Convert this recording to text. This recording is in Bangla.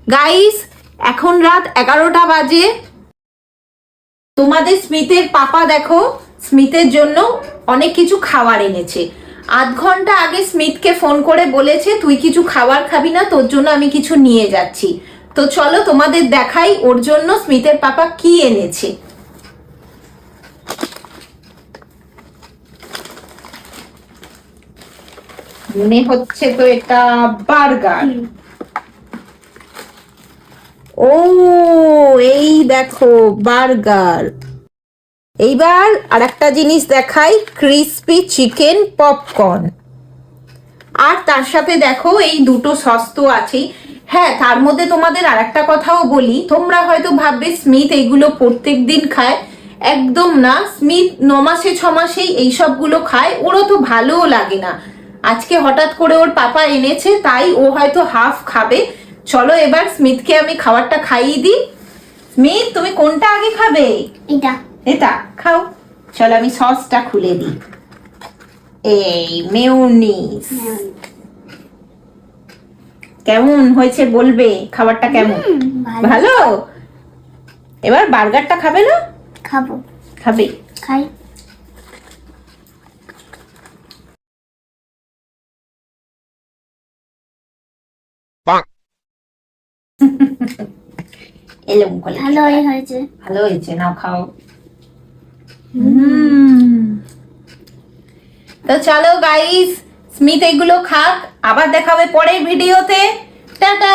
গাইস, এখন রাত 11টা বাজে। তোমাদের স্মিথের পাপা দেখো স্মিথের জন্য অনেক কিছু খাবার এনেছে। আধ ঘন্টা আগে স্মিথকে ফোন করে বলেছে তুই কিছু খাবার খাবি না, তোর জন্য আমি কিছু নিয়ে যাচ্ছি। তো চলো তোমাদের দেখাই ওর জন্য স্মিথের পাপা কি এনেছে। মনে হচ্ছে তো এটা বার্গার। ও, এই দেখো বার্গার। এইবার আর একটা জিনিস দেখাই, ক্রিসপি চিকেন পপকর্ন। আর তার সাথে দেখো এই দুটো সস তো আছেই। হ্যাঁ, তার মধ্যে তোমাদের আর একটা কথাও বলি, তোমরা হয়তো ভাববে স্মিথ এইগুলো প্রত্যেক দিন খায়। একদম না, স্মিথ 9 মাসে 6 মাসেই এইসবগুলো খায়, ওরও তো ভালোও লাগে না। আজকে হঠাৎ করে ওর পাপা এনেছে তাই ও হয়তো হাফ খাবে। চলো এবার স্মিথকে আমি খাবারটা খাইয়ে দিই। স্মিথ, তুমি কোনটা আগে খাবে? এটা এটা খাও। চলো আমি সসটা খুলে দিই। এই মেয়োনিজ কেমন হয়েছে বলবে, খাবারটা কেমন? ভালো। এবার বার্গারটা খাবে না? খাবো। খাবে। খাই। এরকম করে ভালোই হয়েছে। ভালো হয়েছে, নাও খাও। তো চলো গাইস, স্মিথ এগুলো খাক, আবার দেখাবে পরের ভিডিওতে। টাটা।